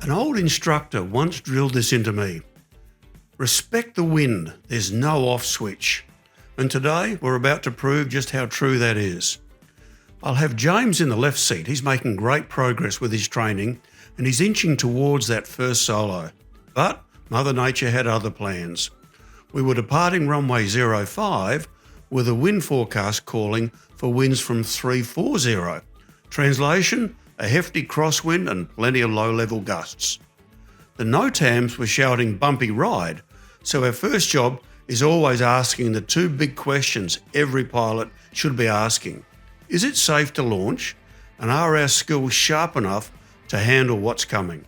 An old instructor once drilled this into me. Respect the wind, there's no off switch. And today we're about to prove just how true that is. I'll have James in the left seat. He's making great progress with his training and he's inching towards that first solo. But Mother Nature had other plans. We were departing runway 05 with a wind forecast calling for winds from 340. Translation, a hefty crosswind and plenty of low-level gusts. The NOTAMs were shouting bumpy ride, so our first job is always asking the two big questions every pilot should be asking. Is it safe to launch? And are our skills sharp enough to handle what's coming?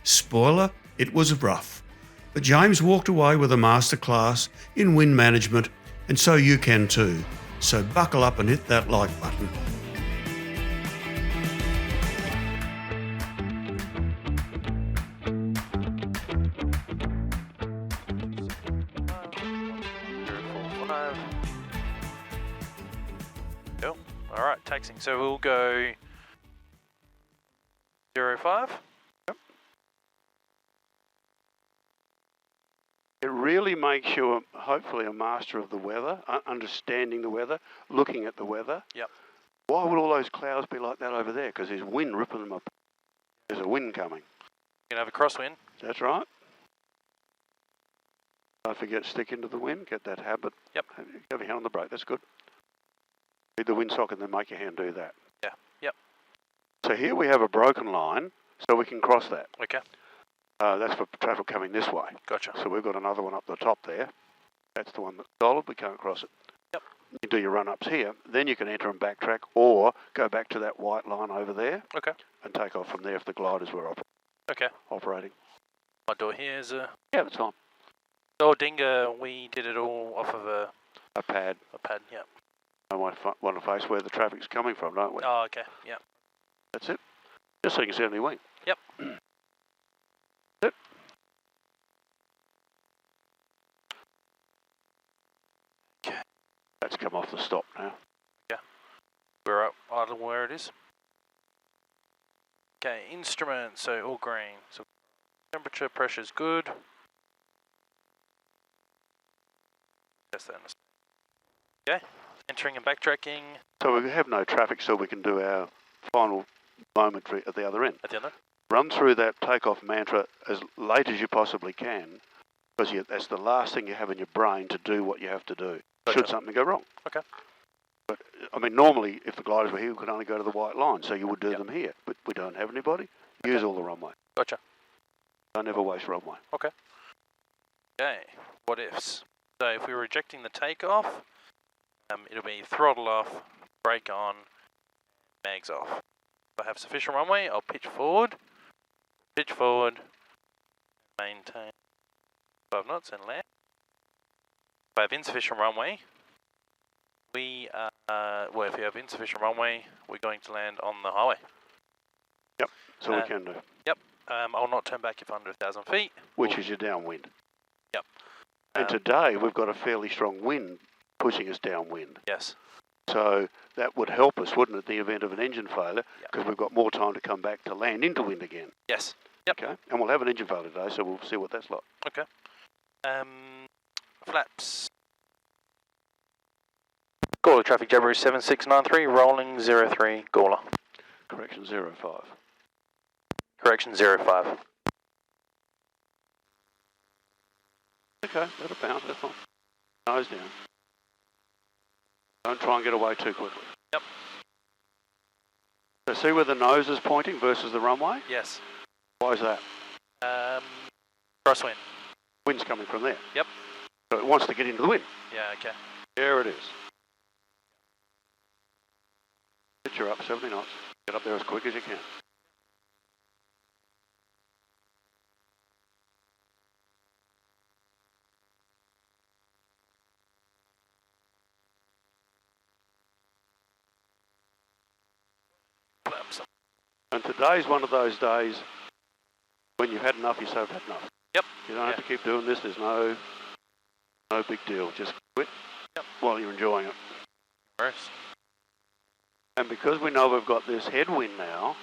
Spoiler, it was rough. But James walked away with a masterclass in wind management, and so you can too. So buckle up and hit that like button. Cool. All right, taxing. So we'll go 05. Yep. It really makes you, hopefully, a master of the weather, understanding the weather, looking at the weather. Yep. Why would all those clouds be like that over there? Because there's wind ripping them up. There's a wind coming. You can have a crosswind. That's right. Don't forget, stick into the wind, get that habit. Yep. Have your hand on the brake, that's good. Lead the windsock and then make your hand do that. Yeah, yep. So here we have a broken line, so we can cross that. Okay. That's for traffic coming this way. Gotcha. So we've got another one up the top there. That's the one that's solid, we can't cross it. Yep. You do your run-ups here, then you can enter and backtrack or go back to that white line over there. Okay. And take off from there if the gliders were operating. My door here is a... Yeah, that's fine. Oh, Dinga, we did it all off of a pad. A pad, yep. I want to face where the traffic's coming from, don't we? Oh, okay, yep. That's it. Just so you can see on your wing. Yep. That's it. Okay. That's come off the stop now. Yeah. We're up idle where it is. Okay, instruments, so all green. So temperature, pressure's good. Yes, then. Okay, entering and backtracking. So we have no traffic, so we can do our final momentary at the other end. At the other end? Run through that takeoff mantra as late as you possibly can, because that's the last thing you have in your brain to do what you have to do, should something go wrong. Okay. But, I mean, normally, if the gliders were here, we could only go to the white line, so you would do them here. But we don't have anybody. Use all the runway. Gotcha. Don't ever waste runway. Okay. Okay, what ifs? So if we're rejecting the takeoff, it'll be throttle off, brake on, mags off. If I have sufficient runway, I'll pitch forward, maintain 5 knots and land. If I have insufficient runway, if you have insufficient runway, we're going to land on the highway. Yep, so we can do. Yep, I'll not turn back if under 1,000 feet. Which is your downwind. Yep. And today we've got a fairly strong wind pushing us downwind. Yes. So that would help us, wouldn't it, in the event of an engine failure, because we've got more time to come back to land into wind again. Yes. Yep. Okay, and we'll have an engine failure today, so we'll see what that's like. Okay. Flaps. Gawler traffic, Jabiru 7693, rolling 03, Gawler. Correction 05. Correction 05. Okay, let it bounce, that's fine. Nose down. Don't try and get away too quickly. Yep. So see where the nose is pointing versus the runway? Yes. Why is that? Crosswind. Wind's coming from there. Yep. So it wants to get into the wind. Yeah, okay. There it is. Pitch her up 70 knots. Get up there as quick as you can. And today's one of those days when you've had enough, you say, I've had enough. Yep. You don't have to keep doing this. There's no big deal. Just quit while you're enjoying it. Nice. And because we know we've got this headwind now,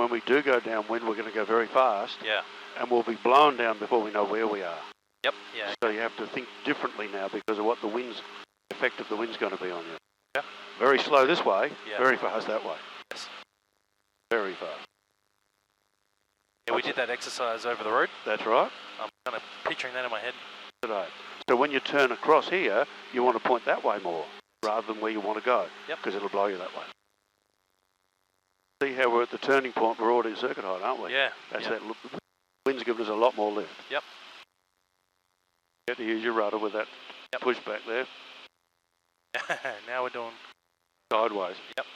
When we do go downwind, we're going to go very fast. Yeah. And we'll be blown down before we know where we are. Yep. Yeah. So you have to think differently now because of what the effect of the wind's going to be on you. Yeah. Very slow this way, Yeah. very fast that way. Yes. Very fast. Yeah, we did that exercise over the road. That's right. I'm kind of picturing that in my head. Today. So when you turn across here, you want to point that way more rather than where you want to go. Yep. Because it'll blow you that way. See how we're at the turning point, we're already at circuit height, aren't we? Yeah. That's yep. that. Wind's giving us a lot more lift. Yep. You have to use your rudder with that yep. push back there. Now we're doing sideways. Yep.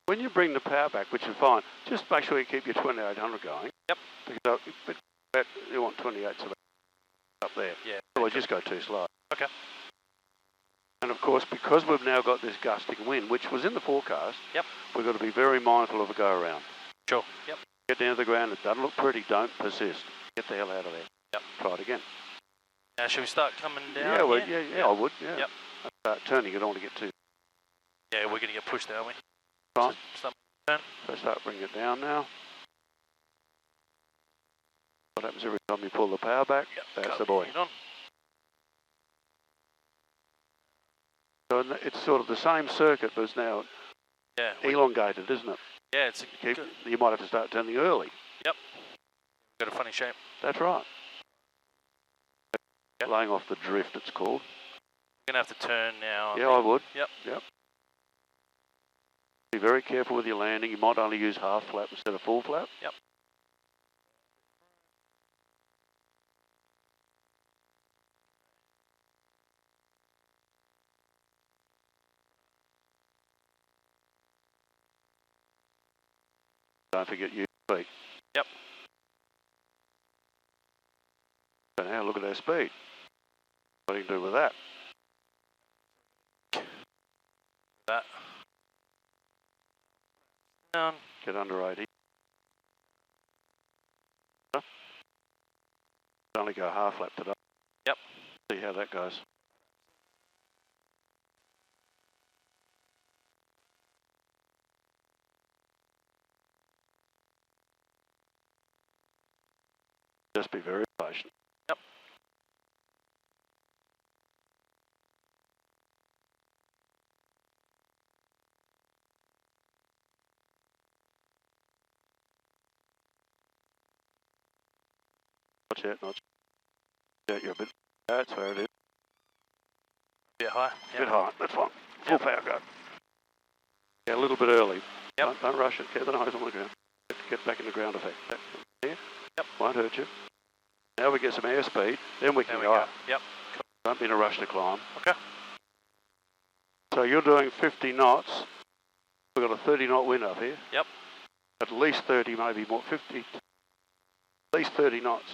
When you bring the power back, which is fine, just make sure you keep your 2800 going. Yep. Because you want 28 up there. Yeah. Otherwise, just go too slow. Okay. And of course, because we've now got this gusting wind, which was in the forecast, yep. we've got to be very mindful of a go around. Sure. Yep. Get down to the ground. It doesn't look pretty. Don't persist. Get the hell out of there. Yep. Try it again. Now, should we start coming down? Yeah, well, here? yeah, I would. Yeah. Yep. Start turning. You don't want to get too. Yeah, we're going to get pushed, aren't we? Right. So start bringing it down now. What happens every time you pull the power back? Yep. That's the boy. On. So it's sort of the same circuit, but it's now elongated, isn't it? Yeah, it's you might have to start turning early. Yep. Got a funny shape. That's right. Yep. Laying off the drift, it's called. We're going to have to turn now. Yeah, I would. Yep. Yep. Be very careful with your landing. You might only use half flap instead of full flap. Yep. Don't forget your speed. Yep. So now look at our speed. What do you do with that? That. Down. Get under 80. Only go half lap today. Yep. See how that goes. Just be very patient. Yep. Not yet, not yet. You're a bit. That's where it is. Bit high. Yep. Bit high. That's fine. Full power go. Yeah, a little bit early. Yep. Don't rush it. Get the nose on the ground. Get back in the ground effect. Here. Yep. Won't hurt you. Now we get some airspeed, then we can there go up. Yep. Don't be in a rush to climb. Okay. So you're doing 50 knots. We've got a 30 knot wind up here. Yep. At least 30, maybe more. 50. At least 30 knots.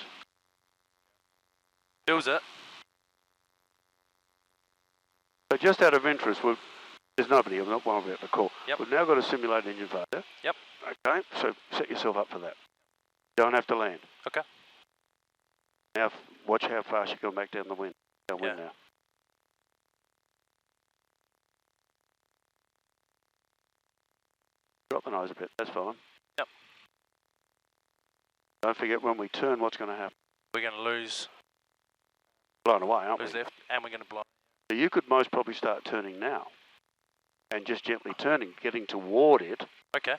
Feels it. So just out of interest, there's nobody. I'm not one about the call. Yep. We've now got a simulated engine failure. Yep. Okay. So set yourself up for that. Don't have to land. Okay. Now watch how fast you go back down the wind. Downwind now. Drop the nose a bit. That's fine. Yep. Don't forget when we turn, what's going to happen? We're going to lose. Blown away, aren't we? Lose left, and we're going to blow. So you could most probably start turning now, and just gently turning, getting toward it. Okay.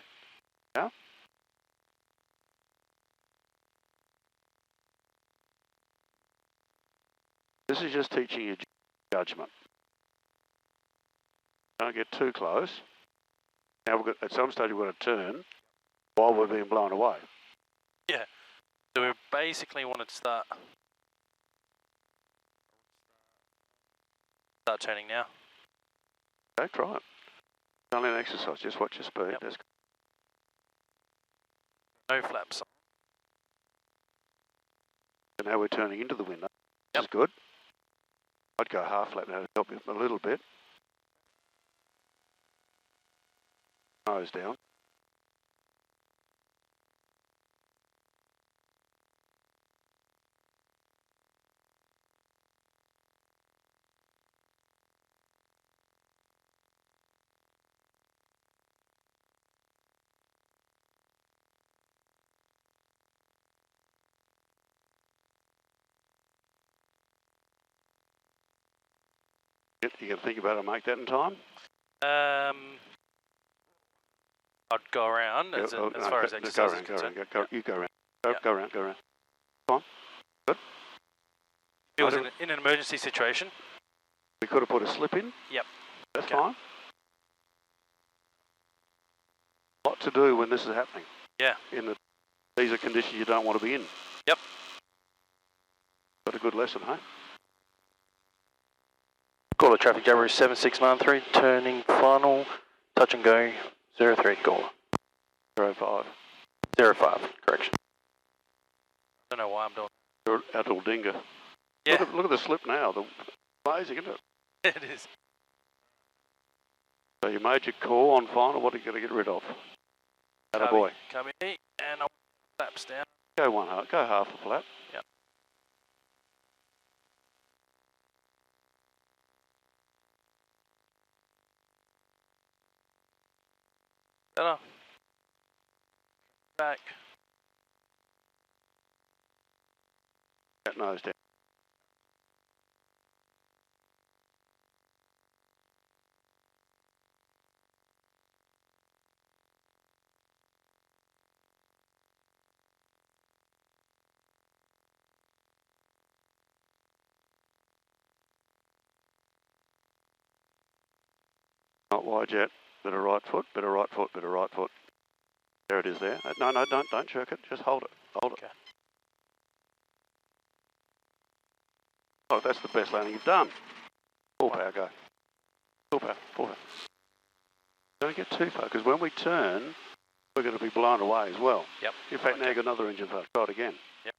Yeah. This is just teaching you judgment. Don't get too close. Now at some stage we've got to turn while we're being blown away. Yeah. So we basically want to start turning now. Okay, try it. It's only an exercise. Just watch your speed. Yep. That's No flaps. So now we're turning into the window. Yep. This is good. I'd go half lap now to help you a little bit. Nose down. You can think about it and make that in time? I'd go around as far as exercise is concerned. You go around. Go around. Come on. Good. If it was in an emergency situation. We could have put a slip in. Yep. That's fine. A lot to do when this is happening. Yeah. These are conditions you don't want to be in. Yep. Got a good lesson, huh? Caller traffic Jabiru 7693, turning final, touch and go, 03, caller. 05. 05, correction. I don't know why I'm doing You're a little dinger. Yeah. Look at the slip now. Amazing, isn't it? It is. So you made your call on final. What are you going to get rid of? Attaboy. Come in, and I'll flaps down. Go half a flap. Yep. Better. Back. That nose down. Not wide yet. Bit of right foot, bit of right foot, bit of right foot. There it is there. No, don't jerk it. Just hold it. Hold it. Okay. Oh, that's the best landing you've done. Full power, go. Full power. Don't get too far, because when we turn, we're going to be blown away as well. Yep. In fact, now you've got another engine failure. Try it again. Yep.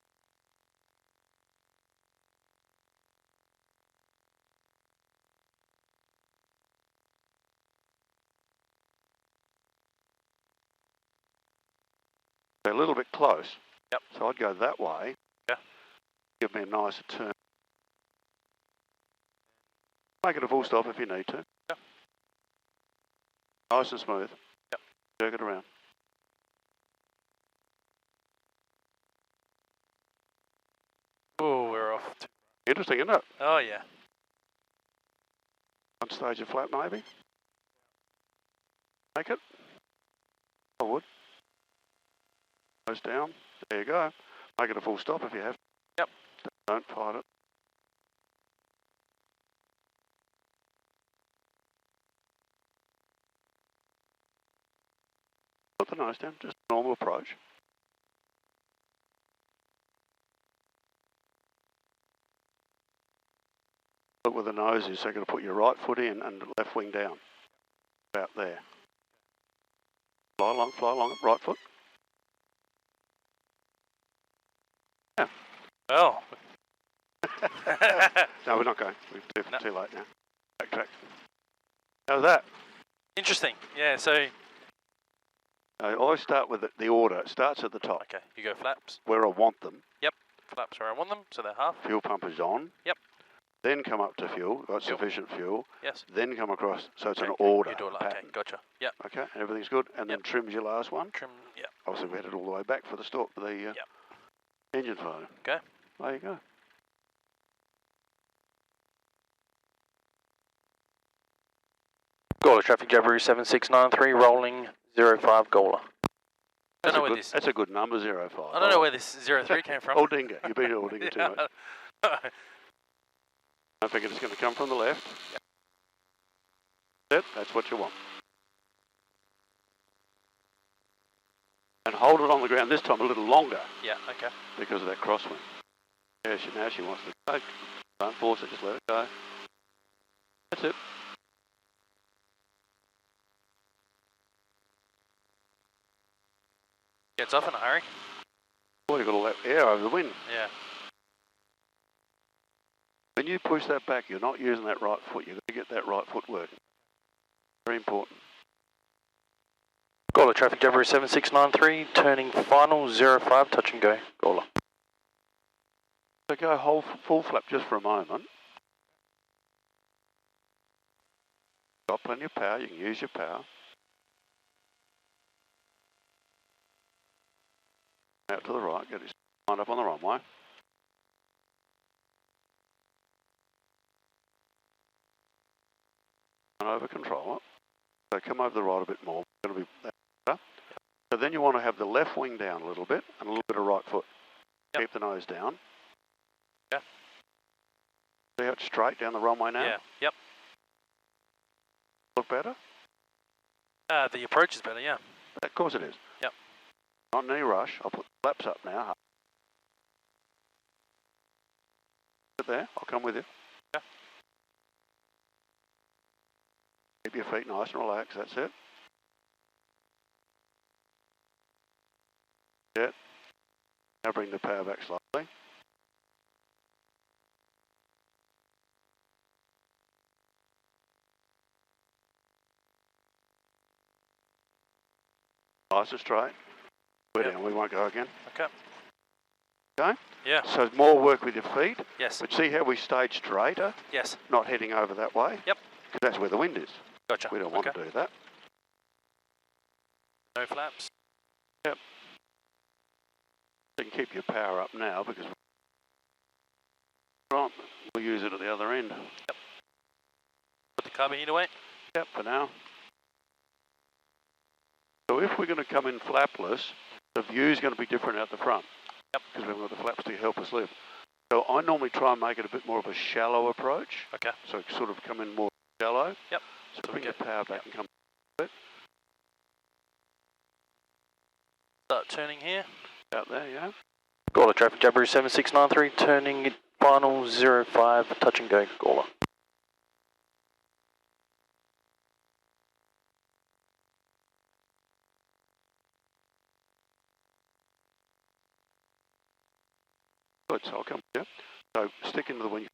They're a little bit close. Yep. So I'd go that way. Yeah. Give me a nicer turn. Make it a full stop if you need to. Yeah. Nice and smooth. Yep. Jerk it around. Oh, we're off. Interesting, isn't it? Oh, yeah. One stage of flat, maybe. Make it. I would. Nose down. There you go. Make it a full stop if you have. Yep. Don't fight it. Put the nose down. Just a normal approach. Look where the nose is, so you're going to put your right foot in and the left wing down. About there. Fly along, right foot. Yeah. Oh. No, we're not going. We're too late now. Backtrack. How's that? Interesting. Yeah, so... I always start with the order. It starts at the top. Okay, you go flaps. Where I want them. Yep, flaps where I want them, so they're half. Fuel pump is on. Yep. Then come up to fuel, got sufficient fuel. Yes. Then come across, so it's an order. You do it like, okay, gotcha. Yep. Okay, and everything's good. And then trims your last one. Trim, yep. Obviously we had it all the way back for the stop, the engine failure. Okay. There you go. Gawler traffic Jabiru 7693, rolling 05 Gawler. That's a good number, 05. I don't know where this 03 came from. Aldinga, you beat Aldinga too much. I think it's going to come from the left. Yep. That's what you want. And hold it on the ground this time a little longer. Yeah, okay. Because of that crosswind. Yeah, now she wants to take. Don't force it, just let it go. That's it. Gets off in a hurry. Well, you've got all that air over the wind. Yeah. When you push that back, you're not using that right foot. You've got to get that right foot working. Very important. Gawler traffic Jabiru 7693, turning final 05, touch and go. Gawler. So go full flap just for a moment. Got plenty of power, you can use your power. Out to the right, get it lined up on the runway. and over control it. So come over the right a bit more. It's going to be better. So then you want to have the left wing down a little bit and a little bit of right foot. Yep. Keep the nose down. Yeah. See how it's straight down the runway now? Yeah. Yep. Look better? The approach is better, yeah. Of course it is. Yep. Not in any rush. I'll put the flaps up now. Sit there. I'll come with you. Yeah. Keep your feet nice and relaxed. That's it. Yeah. Now bring the power back slightly. Nice and straight. We're Yep. down. We won't go again. Okay. Okay? Yeah. So more work with your feet. Yes. But see how we stayed straighter, Yes. not heading over that way? Yep. Because that's where the wind is. Gotcha. We don't want Okay. to do that. No flaps. Yep. You can keep your power up now because we'll use it at the other end. Yep. Put the carburetor away. Yep, for now. So if we're going to come in flapless, the view's going to be different out the front. Yep. Because we've got the flaps to help us lift. So I normally try and make it a bit more of a shallow approach. Okay. So sort of come in more shallow. Yep. So So bring the we get- power back and come Start turning here. out there, yeah? Gawler traffic, Jabiru 7693, turning final 05, touch and go, Gawler. Good, so I'll come here. So stick into the wind,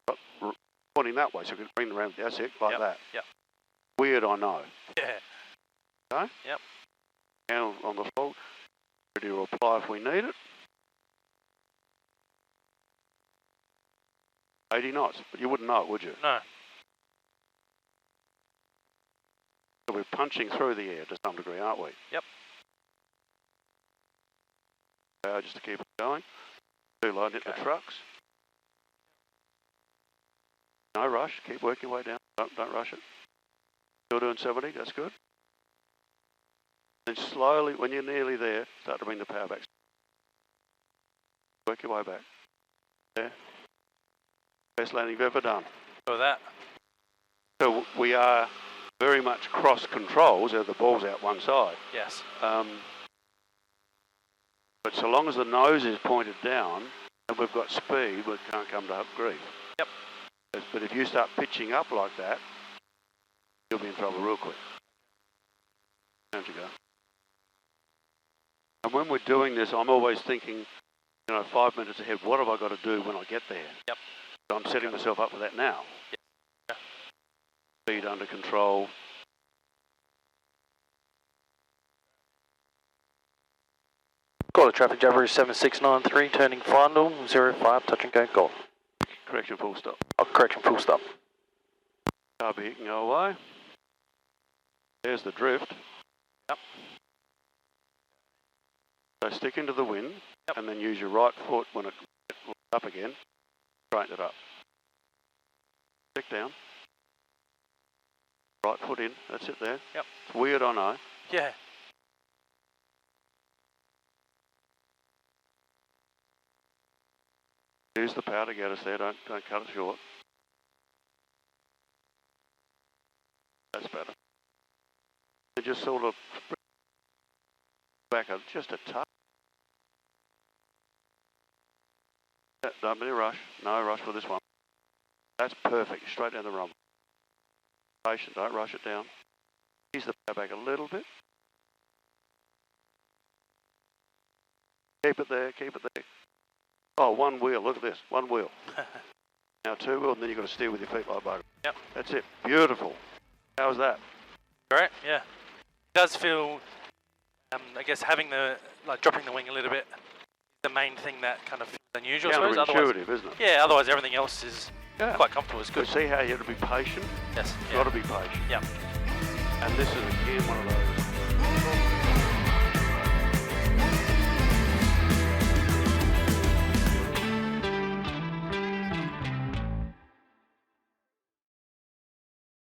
pointing that way, so we can bring around, that's it, like Yep. that. Yep. Weird, I know. Yeah. Okay? Yep. Hand on the floor, ready to apply if we need it. 80 knots, but you wouldn't know it, would you? No. So we're punching through the air to some degree, aren't we? Yep. Power just to keep it going. Too low, hit the Okay. trucks. No rush, keep working your way down. Don't rush it. Still doing 70, that's good. Then slowly, when you're nearly there, start to bring the power back. Work your way back. There. Best landing you've ever done. For that. So we are very much cross controls, the ball's out one side. Yes. But so long as the nose is pointed down and we've got speed, we can't come to grief. Yep. But if you start pitching up like that, you'll be in trouble real quick. Down you go. And when we're doing this, I'm always thinking, 5 minutes ahead, what have I got to do when I get there? Yep. So I'm setting myself up for that now. Yep. Yeah. Speed under control. Gawler traffic, Jabiru 7693, turning final 05, touch and go, Gawler. Correction, full stop. Oh, correction, full stop. Carburetor can go away. There's the drift. Yep. So stick into the wind, Yep. and then use your right foot when it goes up again. Straighten it up. Stick down. Right foot in. That's it there. Yep. It's weird, I know. Yeah. Use the power to get us there. Don't cut it short. That's better. And just sort of back up just a touch. Don't be in a rush. No rush for this one. That's perfect. Straight down the rumble. Patient. Don't rush it down. Ease the power back a little bit. Keep it there. Keep it there. Oh, one wheel. Look at this. One wheel. Now two wheel, and then you've got to steer with your feet like bugger. Yep. That's it. Beautiful. How's that? Great, yeah. It does feel, I guess having dropping the wing a little bit, the main thing that kind of feels unusual. Counterintuitive, isn't it? Yeah, otherwise everything else is quite comfortable. It's good. But see how you have to be patient? Yes. You've got to be patient. Yeah. And this is again one of those.